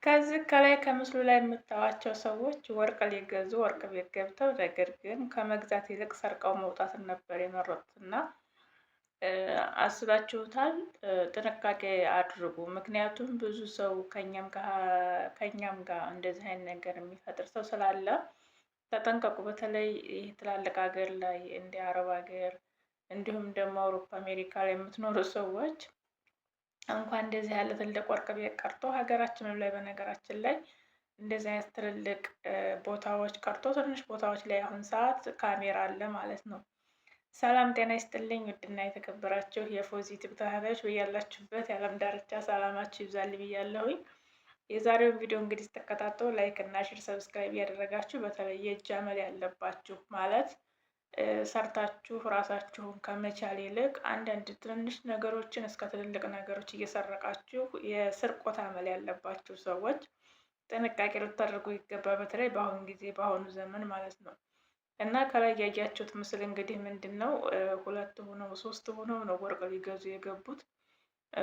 ከዚህ ከላይ ከምስሉ ላይ የምታዩዋቸው ሰዎች ወርቅ ሊገዙ ወርቅ ቤት ገብተው ነገር ግን ከመግዛት ይልቅ ሰርቀው መውጣትን ነበር የመረጡት እና አስባችሁታል? ጥንቃቄ አድርጉ። ምክንያቱም ብዙ ሰው ከኛም ጋር እንደዚህ አይነት ነገር የሚፈጥር ሰው ስላለ ተጠንቀቁ። በተለይ ይህ ትላልቅ ሀገር ላይ እንደ አረብ ሀገር እንዲሁም ደግሞ አውሮፓ፣ አሜሪካ ላይ የምትኖሩ ሰዎች እንኳን እንደዚህ ያለ ትልቅ ወርቅ ቤት ቀርቶ ሀገራችንም ላይ በነገራችን ላይ እንደዚህ አይነት ትልልቅ ቦታዎች ቀርቶ ትንሽ ቦታዎች ላይ አሁን ሰዓት ካሜራ አለ ማለት ነው። ሰላም ጤና ይስጥልኝ ውድና የተከበራችሁ የፎዚቲቭ ተከታታዮች በያላችሁበት የዓለም ዳርቻ ሰላማችሁ ይብዛል ብያለሁኝ። የዛሬውን ቪዲዮ እንግዲህ ስትከታተሉ ላይክ እና ሼር ሰብስክራይብ ያደረጋችሁ በተለይ የእጅ አመል ያለባችሁ ማለት ሰርታችሁ ራሳችሁን ከመቻል ይልቅ አንዳንድ ትንንሽ ነገሮችን እስከ ትልልቅ ነገሮች እየሰረቃችሁ የስርቆት አመል ያለባችሁ ሰዎች ጥንቃቄ ልታደርጉ ይገባ። በተለይ በአሁኑ ጊዜ በአሁኑ ዘመን ማለት ነው። እና ከላይ ያያችሁት ምስል እንግዲህ ምንድን ነው? ሁለት ሆነው ሶስት ሆነው ነው ወርቅ ሊገዙ የገቡት።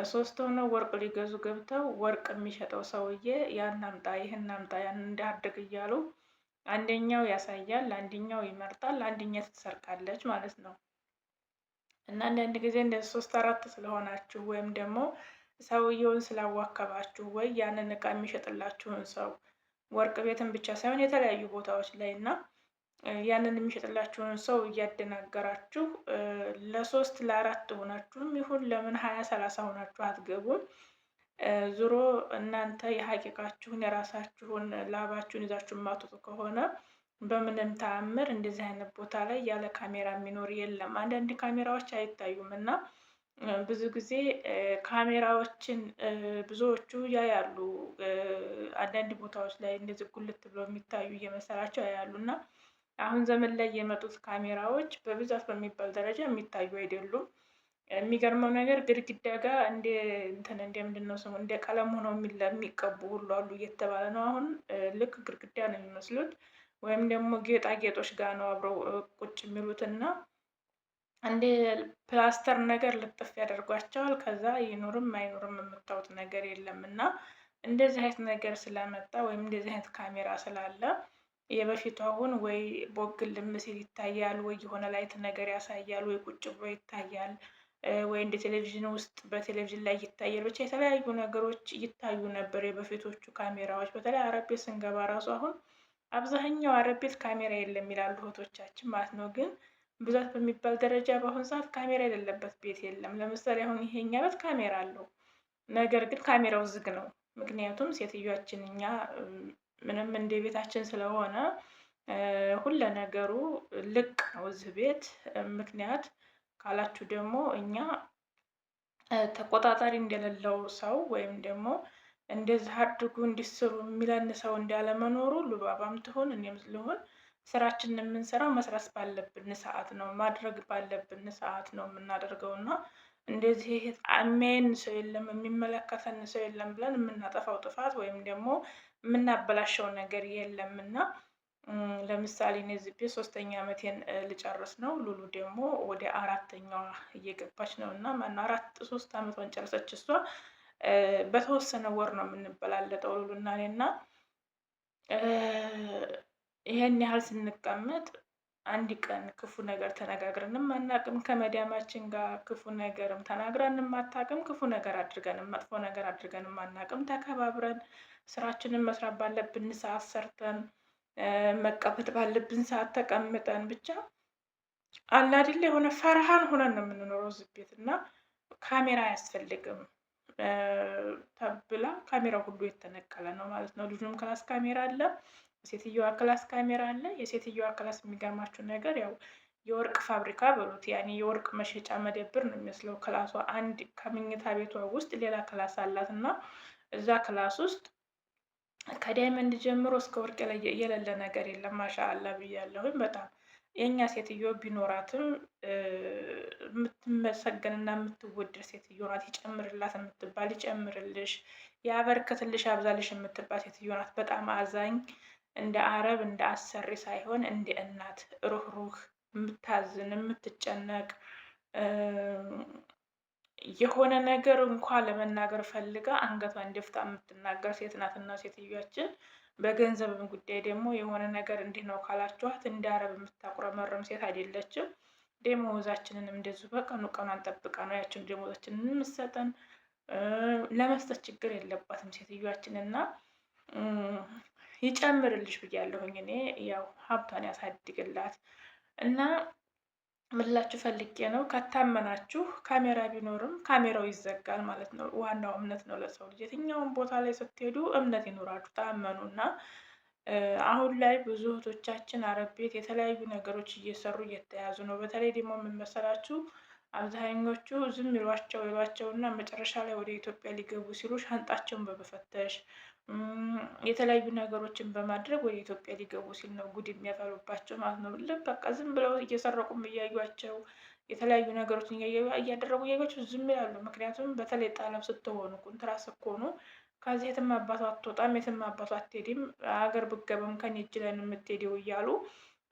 ሶስት ሆነው ወርቅ ሊገዙ ገብተው ወርቅ የሚሸጠው ሰውዬ ያን አምጣ ይህን አምጣ ያን እንዳድግ እያሉ አንደኛው ያሳያል፣ አንደኛው ይመርጣል፣ አንደኛው ትሰርቃለች ማለት ነው። እና አንዳንድ ጊዜ እንደ ሶስት አራት ስለሆናችሁ ወይም ደግሞ ሰውየውን ስላዋከባችሁ ወይ ያንን እቃ የሚሸጥላችሁን ሰው ወርቅ ቤትን ብቻ ሳይሆን የተለያዩ ቦታዎች ላይ እና ያንን የሚሸጥላችሁን ሰው እያደናገራችሁ ለሶስት ለአራት ሆናችሁም ይሁን ለምን 20 30 ሆናችሁ አትገቡም። ዙሮ እናንተ የሀቂቃችሁን የራሳችሁን ላባችሁን ይዛችሁ ማትወጡ ከሆነ በምንም ተአምር እንደዚህ አይነት ቦታ ላይ ያለ ካሜራ የሚኖር የለም። አንዳንድ ካሜራዎች አይታዩም እና ብዙ ጊዜ ካሜራዎችን ብዙዎቹ ያያሉ። አንዳንድ ቦታዎች ላይ እንደዚህ ጉልት ብለው የሚታዩ እየመሰላቸው ያያሉ እና አሁን ዘመን ላይ የመጡት ካሜራዎች በብዛት በሚባል ደረጃ የሚታዩ አይደሉም። የሚገርመው ነገር ግድግዳ ጋር እንደ ምንድን ነው ስሙ እንደ ቀለም ሆነው የሚቀቡ ሁሉ አሉ እየተባለ ነው። አሁን ልክ ግድግዳ ነው የሚመስሉት ወይም ደግሞ ጌጣጌጦች ጋር ነው አብረው ቁጭ የሚሉት እና እንደ ፕላስተር ነገር ልጥፍ ያደርጓቸዋል። ከዛ ይኑርም አይኑርም የምታዩት ነገር የለም እና እንደዚህ አይነት ነገር ስለመጣ ወይም እንደዚህ አይነት ካሜራ ስላለ የበፊቱ አሁን ወይ ቦግልም ሲል ይታያል፣ ወይ የሆነ ላይት ነገር ያሳያል፣ ወይ ቁጭ ብሎ ይታያል፣ ወይ እንደ ቴሌቪዥን ውስጥ በቴሌቪዥን ላይ ይታያል። ብቻ የተለያዩ ነገሮች ይታዩ ነበር የበፊቶቹ ካሜራዎች። በተለይ አረብ ቤት ስንገባ ራሱ አሁን አብዛኛው አረብ ቤት ካሜራ የለም ይላሉ እህቶቻችን ማለት ነው። ግን ብዛት በሚባል ደረጃ በአሁኑ ሰዓት ካሜራ የሌለበት ቤት የለም። ለምሳሌ አሁን ይሄኛ ቤት ካሜራ አለው፣ ነገር ግን ካሜራው ዝግ ነው። ምክንያቱም ሴትዮዋችን እኛ ምንም እንደ ቤታችን ስለሆነ ሁለ ነገሩ ልቅ ነው እዚህ ቤት። ምክንያት ካላችሁ ደግሞ እኛ ተቆጣጣሪ እንደሌለው ሰው ወይም ደግሞ እንደዚህ አድርጉ እንዲስሩ የሚለን ሰው እንዳለመኖሩ ሉባባም ትሆን እኔም ልሆን ስራችንን የምንሰራው መስራት ባለብን ሰዓት ነው፣ ማድረግ ባለብን ሰዓት ነው የምናደርገው እና እንደዚህ የሚያየን ሰው የለም የሚመለከተን ሰው የለም ብለን የምናጠፋው ጥፋት ወይም ደግሞ የምናበላሸው ነገር የለም እና ለምሳሌ እኔ እዚህ ቤት 3ኛ ዓመቴን ልጨርስ ነው። ሉሉ ደግሞ ወደ 4ኛዋ እየገባች ነው እና ማነው 3 ዓመቷን ጨረሰች እሷ። በተወሰነ ወር ነው የምንበላለጠው ሉሉ እና እኔ እና ይሄን ያህል ስንቀመጥ አንድ ቀን ክፉ ነገር ተነጋግረንም አናውቅም። ከመዳማችን ጋር ክፉ ነገርም ተናግረንም አታውቅም። ክፉ ነገር አድርገንም መጥፎ ነገር አድርገንም አናውቅም። ተከባብረን ስራችንን መስራት ባለብን ሰዓት ሰርተን መቀመጥ ባለብን ሰዓት ተቀምጠን ብቻ አለ አይደል የሆነ ፈርሃን ሆነን ነው የምንኖረው እዚህ ቤት እና ካሜራ አያስፈልግም ተብላ ካሜራው ሁሉ የተነቀለ ነው ማለት ነው። ልጁም ክላስ ካሜራ አለ፣ ሴትዮዋ ክላስ ካሜራ አለ። የሴትዮዋ ክላስ የሚገርማችሁ ነገር ያው የወርቅ ፋብሪካ በሉት ያኔ የወርቅ መሸጫ መደብር ነው የሚመስለው ክላሷ። አንድ ከመኝታ ቤቷ ውስጥ ሌላ ክላስ አላት እና እዛ ክላስ ውስጥ ከዳይመንድ ጀምሮ እስከ ወርቅ የሌለ ነገር የለም። ማሻአላ ብያለሁኝ። በጣም የኛ ሴትዮ ቢኖራትም የምትመሰገንና የምትወደድ ሴትዮ ናት። ይጨምርላት የምትባል ይጨምርልሽ፣ ያበርክትልሽ፣ ያብዛልሽ የምትባል ሴትዮ ናት። በጣም አዛኝ፣ እንደ አረብ እንደ አሰሪ ሳይሆን እንደ እናት ሩህሩህ፣ የምታዝን፣ የምትጨነቅ የሆነ ነገር እንኳ ለመናገር ፈልጋ አንገቷን ደፍታ የምትናገር ሴት ናትና ሴትዮዋችን። በገንዘብም ጉዳይ ደግሞ የሆነ ነገር እንዲህ ነው ካላችኋት እንደ አረብ የምታቁረመረም ሴት አይደለችም። ደሞዛችንንም እንደዚሁ በቀኑ ቀኗን ጠብቃ ነው ያችን ደሞዛችንን የምትሰጠን። ለመስጠት ችግር የለባትም ሴትዮዋችን እና ይጨምርልሽ ብያለሁኝ እኔ ያው ሀብቷን ያሳድግላት እና ምላችሁ ፈልጌ ነው። ከታመናችሁ ካሜራ ቢኖርም ካሜራው ይዘጋል ማለት ነው። ዋናው እምነት ነው ለሰው ልጅ። የትኛውም ቦታ ላይ ስትሄዱ እምነት ይኖራችሁ፣ ታመኑ እና አሁን ላይ ብዙ እህቶቻችን አረብ ቤት የተለያዩ ነገሮች እየሰሩ እየተያዙ ነው። በተለይ ደግሞ የምንመሰላችሁ አብዛኞቹ ዝም ይሏቸው እና መጨረሻ ላይ ወደ ኢትዮጵያ ሊገቡ ሲሉ ሻንጣቸውን በመፈተሽ የተለያዩ ነገሮችን በማድረግ ወደ ኢትዮጵያ ሊገቡ ሲል ነው ጉድ የሚያፈሉባቸው ማለት ነው። ልክ በቃ ዝም ብለው እየሰረቁም እያዩቸው የተለያዩ ነገሮችን እያደረጉ እያዩቸው ዝም ይላሉ። ምክንያቱም በተለይ ጣለም ስትሆኑ ኩንትራት ስትሆኑ ከዚህ የትም አባቷ አትወጣም፣ የትም አባቷ አትሄድም፣ ሀገር ብገበም ከኔ እጅ ላይ ነው የምትሄደው እያሉ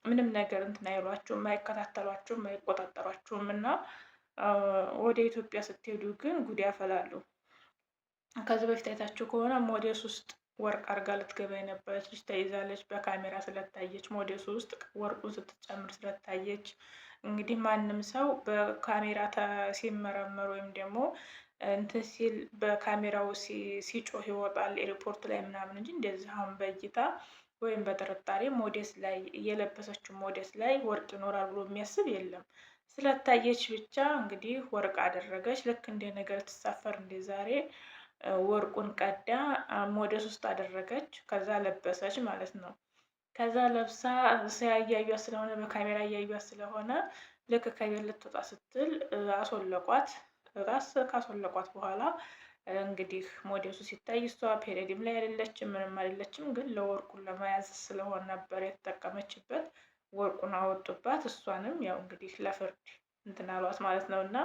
ምንም ነገር እንትን አይሏችሁም፣ አይከታተሏችሁም፣ አይቆጣጠሯችሁም እና ወደ ኢትዮጵያ ስትሄዱ ግን ጉድ ያፈላሉ። ከዚህ በፊት አይታችሁ ከሆነ ሞዴስ ውስጥ ወርቅ አርጋ ልትገባ የነበረች ልጅ ተይዛለች። በካሜራ ስለታየች ሞዴስ ውስጥ ወርቁን ስትጨምር ስለታየች። እንግዲህ ማንም ሰው በካሜራ ሲመረመር ወይም ደግሞ እንትን ሲል በካሜራው ሲጮህ ይወጣል ኤርፖርት ላይ ምናምን እንጂ እንደዚህ አሁን በእይታ ወይም በጥርጣሬ ሞዴስ ላይ የለበሰችው ሞዴስ ላይ ወርቅ ይኖራል ብሎ የሚያስብ የለም። ስለታየች ብቻ እንግዲህ ወርቅ አደረገች። ልክ እንደ ነገር ትሳፈር እንደ ዛሬ ወርቁን ቀዳ ሞዴስ ውስጥ አደረገች። ከዛ ለበሰች ማለት ነው። ከዛ ለብሳ እያዩት ስለሆነ በካሜራ እያዩት ስለሆነ ልክ ከቤት ልትወጣ ስትል አስወለቋት። ራስ ካስወለቋት በኋላ እንግዲህ ሞዴሱ ሲታይ እሷ ፔሬድም ላይ አይደለችም፣ ምንም አይደለችም። ግን ለወርቁን ለመያዝ ስለሆነ ነበር የተጠቀመችበት። ወርቁን አወጡባት። እሷንም ያው እንግዲህ ለፍርድ እንትን አሏት ማለት ነው። እና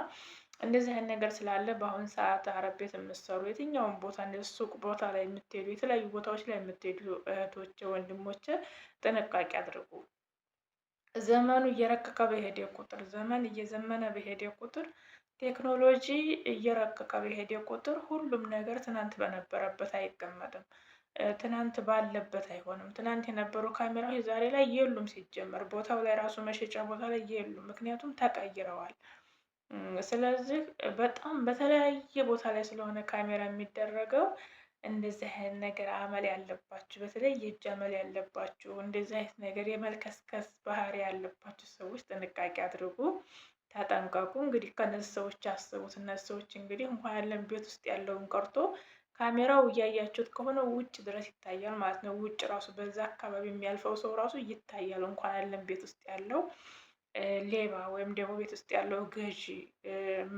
እንደዚህ አይነት ነገር ስላለ በአሁን ሰዓት አረብ ቤት የምትሰሩ የትኛውን ቦታ ሱቅ ቦታ ላይ የምትሄዱ የተለያዩ ቦታዎች ላይ የምትሄዱ እህቶች ወንድሞች ጥንቃቄ አድርጉ። ዘመኑ እየረቀቀ በሄደ ቁጥር ዘመን እየዘመነ በሄደ ቁጥር ቴክኖሎጂ እየረቀቀ በሄደ ቁጥር ሁሉም ነገር ትናንት በነበረበት አይቀመጥም። ትናንት ባለበት አይሆንም። ትናንት የነበሩ ካሜራዎች ዛሬ ላይ የሉም። ሲጀመር ቦታው ላይ ራሱ መሸጫ ቦታ ላይ የሉም። ምክንያቱም ተቀይረዋል። ስለዚህ በጣም በተለያየ ቦታ ላይ ስለሆነ ካሜራ የሚደረገው እንደዚህ አይነት ነገር አመል ያለባችሁ በተለይ የእጅ አመል ያለባችሁ እንደዚህ አይነት ነገር የመልከስከስ ባህሪ ያለባችሁ ሰዎች ጥንቃቄ አድርጉ፣ ተጠንቀቁ። እንግዲህ ከነዚህ ሰዎች አስቡት። እነዚህ ሰዎች እንግዲህ እንኳን ያለን ቤት ውስጥ ያለውን ቀርቶ ካሜራው እያያችሁት ከሆነ ውጭ ድረስ ይታያል ማለት ነው። ውጭ ራሱ በዛ አካባቢ የሚያልፈው ሰው ራሱ ይታያል። እንኳን ያለን ቤት ውስጥ ያለው ሌባ ወይም ደግሞ ቤት ውስጥ ያለው ገዢ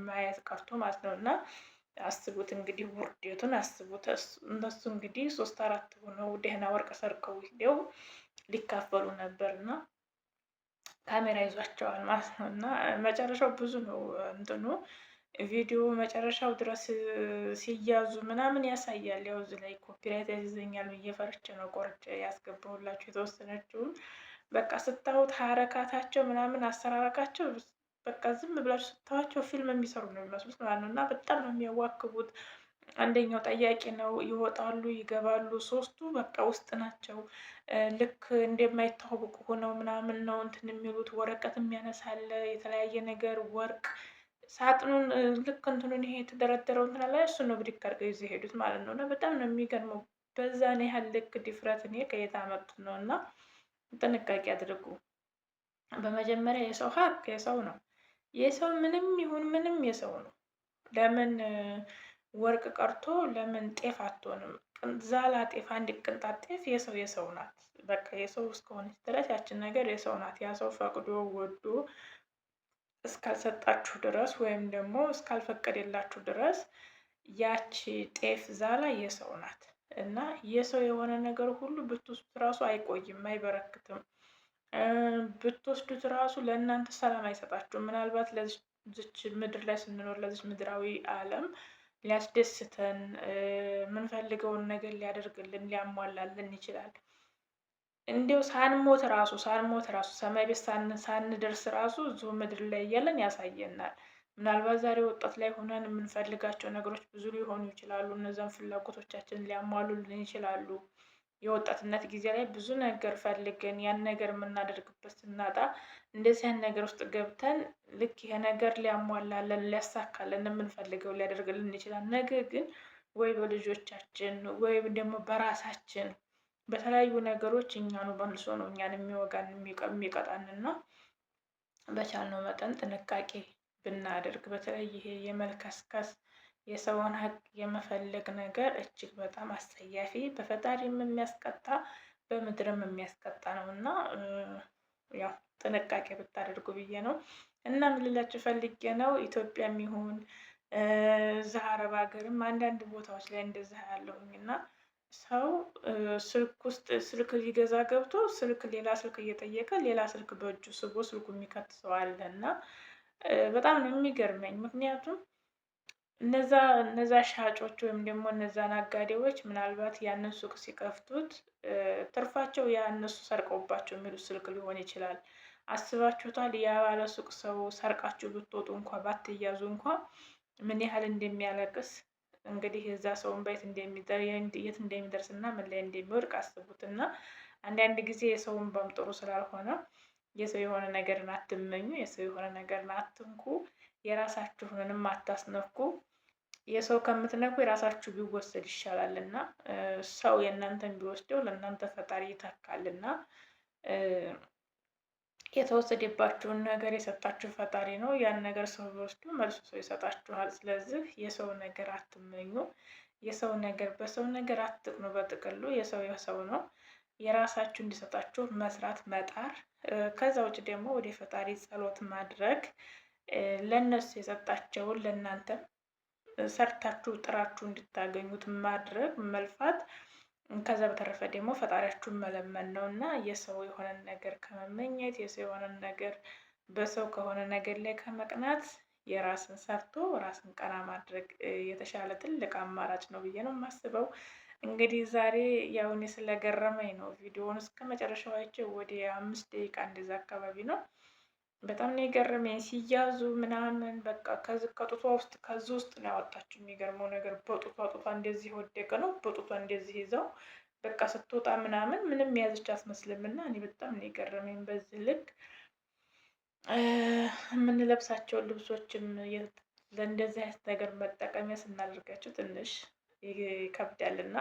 ማየት ቀርቶ ማለት ነው። እና አስቡት እንግዲህ ውርደቱን አስቡት። እነሱ እንግዲህ 3-4 ሆነው ደህና ወርቅ ሰርቀው ሂደው ሊካፈሉ ነበር እና ካሜራ ይዟቸዋል ማለት ነው። እና መጨረሻው ብዙ ነው እንትኑ ቪዲዮ መጨረሻው ድረስ ሲያዙ ምናምን ያሳያል። ያው እዚህ ላይ ኮፒራይት ያስይዘኛል ብዬ ፈርቼ ነው ቆርጬ ያስገባሁላችሁ የተወሰነችውን። በቃ ስታዩት ሀረካታቸው ምናምን አሰራረቃቸው በቃ ዝም ብላችሁ ስታዋቸው ፊልም የሚሰሩ ነው የሚመስሉት ማለት ነው። እና በጣም ነው የሚያዋክቡት። አንደኛው ጠያቂ ነው፣ ይወጣሉ ይገባሉ። ሶስቱ በቃ ውስጥ ናቸው። ልክ እንደማይታወቁ ሆነው ምናምን ነው እንትን የሚሉት። ወረቀት የሚያነሳለ የተለያየ ነገር ወርቅ ሳጥኑን ልክ እንትኑን ይሄ የተደረደረው እንትን አለ እሱ ነው ብድግ አድርገው ይዘው ሄዱት ማለት ነው። እና በጣም ነው የሚገርመው። በዛን ያህል ልክ ድፍረት እኔ ከየት አመጡት ነው። እና ጥንቃቄ አድርጉ። በመጀመሪያ የሰው ሀቅ የሰው ነው። የሰው ምንም ይሁን ምንም የሰው ነው። ለምን ወርቅ ቀርቶ ለምን ጤፍ አትሆንም? ዛላ ጤፍ፣ አንድ ቅንጣት ጤፍ የሰው ናት። በቃ የሰው እስከሆነች ድረስ ያችን ነገር የሰው ናት። ያ ሰው ፈቅዶ ወዶ እስካልሰጣችሁ ድረስ ወይም ደግሞ እስካልፈቀደላችሁ ድረስ ያቺ ጤፍ ዛላ የሰው ናት። እና የሰው የሆነ ነገር ሁሉ ብትወስዱት ራሱ አይቆይም፣ አይበረክትም። ብትወስዱት ራሱ ለእናንተ ሰላም አይሰጣችሁም። ምናልባት ለዚች ምድር ላይ ስንኖር ለዚች ምድራዊ ዓለም ሊያስደስተን የምንፈልገውን ነገር ሊያደርግልን ሊያሟላልን ይችላል። እንዲያው ሳንሞት ራሱ ሰማይ ቤት ሳንደርስ ራሱ እዚሁ ምድር ላይ እያለን ያሳየናል። ምናልባት ዛሬ ወጣት ላይ ሆነን የምንፈልጋቸው ነገሮች ብዙ ሊሆኑ ይችላሉ። እነዛን ፍላጎቶቻችንን ሊያሟሉልን ይችላሉ። የወጣትነት ጊዜ ላይ ብዙ ነገር ፈልገን ያን ነገር የምናደርግበት ስናጣ እንደዚህ አይነት ነገር ውስጥ ገብተን ልክ ይሄ ነገር ሊያሟላለን ሊያሳካለን የምንፈልገው ሊያደርግልን ይችላል። ነገር ግን ወይ በልጆቻችን ወይም ደግሞ በራሳችን በተለያዩ ነገሮች እኛኑ መልሶ ነው እኛን የሚወጋን የሚቀጣንና በቻልነው መጠን ጥንቃቄ ብናደርግ በተለይ ይሄ የመልከስከስ የሰውን ሀቅ የመፈለግ ነገር እጅግ በጣም አስጸያፊ በፈጣሪም የሚያስቀጣ በምድርም የሚያስቀጣ ነው እና ያው ጥንቃቄ ብታደርጉ ብዬ ነው። እና ምን ልላችሁ ፈልጌ ነው ኢትዮጵያም ይሁን እዛ አረብ ሀገርም አንዳንድ ቦታዎች ላይ እንደዛ ያለውኝ እና ሰው ስልክ ውስጥ ስልክ ሊገዛ ገብቶ ስልክ ሌላ ስልክ እየጠየቀ ሌላ ስልክ በእጁ ስቦ ስልኩ የሚከት ሰው አለ እና በጣም ነው የሚገርመኝ። ምክንያቱም እነዛ ሻጮች ወይም ደግሞ እነዛ ነጋዴዎች ምናልባት ያንን ሱቅ ሲከፍቱት ትርፋቸው ያ እነሱ ሰርቀውባቸው የሚሉት ስልክ ሊሆን ይችላል። አስባችሁታል? ያ ባለ ሱቅ ሰው ሰርቃችሁ ብትወጡ እንኳ ባትያዙ እንኳ ምን ያህል እንደሚያለቅስ እንግዲህ የዛ ሰውን ቤት የት እንደሚደርስ እና ምን ላይ እንደሚወድቅ አስቡት። እና አንዳንድ ጊዜ የሰውን ባም ጥሩ ስላልሆነ የሰው የሆነ ነገርን አትመኙ፣ የሰው የሆነ ነገርን አትንኩ፣ የራሳችሁንም አታስነኩ። የሰው ከምትነኩ የራሳችሁ ቢወሰድ ይሻላል እና ሰው የእናንተን ቢወስደው ለእናንተ ፈጣሪ ይተካል እና የተወሰደባችሁን ነገር የሰጣችሁ ፈጣሪ ነው። ያን ነገር ሰው ቢወስዱ መልሶ ሰው ይሰጣችኋል። ስለዚህ የሰው ነገር አትመኙ፣ የሰው ነገር በሰው ነገር አትቅኑ። በጥቅሉ የሰው የሰው ነው። የራሳችሁ እንዲሰጣችሁ መስራት መጣር፣ ከዛ ውጭ ደግሞ ወደ ፈጣሪ ጸሎት ማድረግ፣ ለነሱ የሰጣቸውን ለእናንተ ሰርታችሁ ጥራችሁ እንድታገኙት ማድረግ መልፋት። ከዛ በተረፈ ደግሞ ፈጣሪያችሁን መለመን ነው እና የሰው የሆነን ነገር ከመመኘት የሰው የሆነን ነገር በሰው ከሆነ ነገር ላይ ከመቅናት የራስን ሰርቶ ራስን ቀና ማድረግ የተሻለ ትልቅ አማራጭ ነው ብዬ ነው የማስበው። እንግዲህ ዛሬ ያው እኔ ስለገረመኝ ነው ቪዲዮውን እስከ መጨረሻው አይቼ ወደ 5 ደቂቃ እንደዛ አካባቢ ነው። በጣም ነው የገረመኝ ሲያዙ ምናምን በቃ ከጡቷ ውስጥ ከዚህ ውስጥ ነው ያወጣችው። የሚገርመው ነገር በጡቷ እንደዚህ ወደቀ ነው በጡቷ እንደዚህ ይዘው በቃ ስትወጣ ምናምን ምንም የያዘች አትመስልም። እና እኔ በጣም ነው የገረመኝ በዚህ ልክ የምንለብሳቸውን ልብሶችም ለእንደዚህ አይነት ነገር መጠቀሚያ ስናደርጋቸው ትንሽ ይከብዳል። እና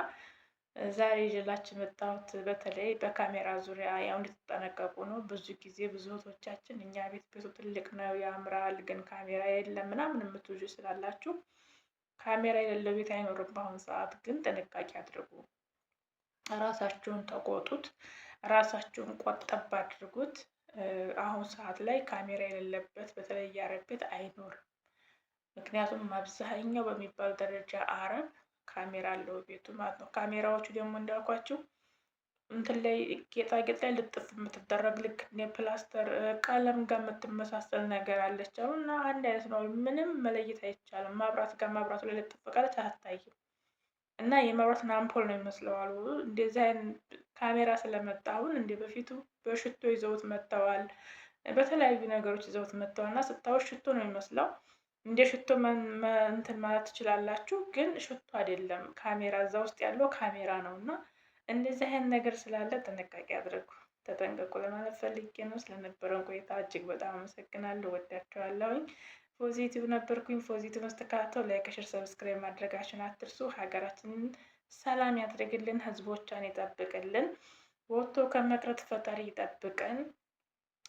ዛሬ ይዤላችሁ የመጣሁት በተለይ በካሜራ ዙሪያ ያው እንድትጠነቀቁ ነው። ብዙ ጊዜ ብዙ እህቶቻችን እኛ ቤቱ ትልቅ ነው ያምራል፣ ግን ካሜራ የለም ምናምን የምትውሉ ስላላችሁ ካሜራ የሌለው ቤት አይኖርም። በአሁኑ ሰዓት ግን ጥንቃቄ አድርጉ። ራሳችሁን ተቆጡት፣ ራሳችሁን ቆጠብ አድርጉት። አሁን ሰዓት ላይ ካሜራ የሌለበት በተለይ የአረብ ቤት አይኖርም። ምክንያቱም አብዛኛው በሚባል ደረጃ አረብ ካሜራ አለው ቤቱ ማለት ነው። ካሜራዎቹ ደግሞ እንዳልኳችሁ እንትን ላይ ጌጣጌጥ ላይ ልጥፍ የምትደረግ ልክ ፕላስተር ቀለም ጋር የምትመሳሰል ነገር አለች አሁን እና አንድ አይነት ነው። ምንም መለየት አይቻልም። መብራት ጋር መብራቱ ላይ ልጥፍ ካለች አታይም እና የመብራትን አምፖል ነው የሚመስለው አሉ። እንደዚህ አይነት ካሜራ ስለመጣ አሁን እንደ በፊቱ በሽቶ ይዘውት መጥተዋል። በተለያዩ ነገሮች ይዘውት መጥተዋል እና ስታዩት ሽቶ ነው የሚመስለው። እንደ ሽቶ እንትን ማለት ትችላላችሁ፣ ግን ሽቶ አይደለም። ካሜራ እዛ ውስጥ ያለው ካሜራ ነው እና እንደዚህ አይነት ነገር ስላለ ጥንቃቄ አድርጉ፣ ተጠንቀቁ ለማለት ፈልጌ ነው። ስለነበረን ቆይታ እጅግ በጣም አመሰግናለሁ። ወዳችኋለሁኝ። ፖዚቲቭ ነበርኩኝ። ፖዚቲቭ መስተካከል፣ ላይክ፣ ሼር፣ ሰብስክራይብ ማድረጋችሁን አትርሱ። ሀገራችንን ሰላም ያድርግልን፣ ህዝቦቿን ይጠብቅልን፣ ወጥቶ ከመቅረት ፈጣሪ ይጠብቀን።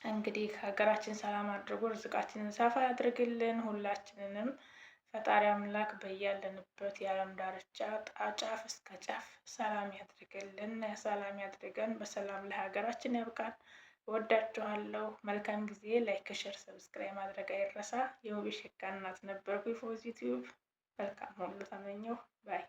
እንግዲህ ሀገራችን ሰላም አድርጎ ርዝቃችንን ሰፋ ያድርግልን። ሁላችንንም ፈጣሪ አምላክ በያለንበት የዓለም ዳርቻ ጫፍ እስከ ጫፍ ሰላም ያድርግልን፣ ሰላም ያድርገን። በሰላም ለሀገራችን ያብቃን። ወዳችኋለሁ። መልካም ጊዜ። ላይክ፣ ሼር፣ ሰብስክራይብ ማድረግ አይረሳ። የውብሸት እናት ነበርኩ። ፖዚቲቭ መልካም ሁሉ ተመኘሁ ባይ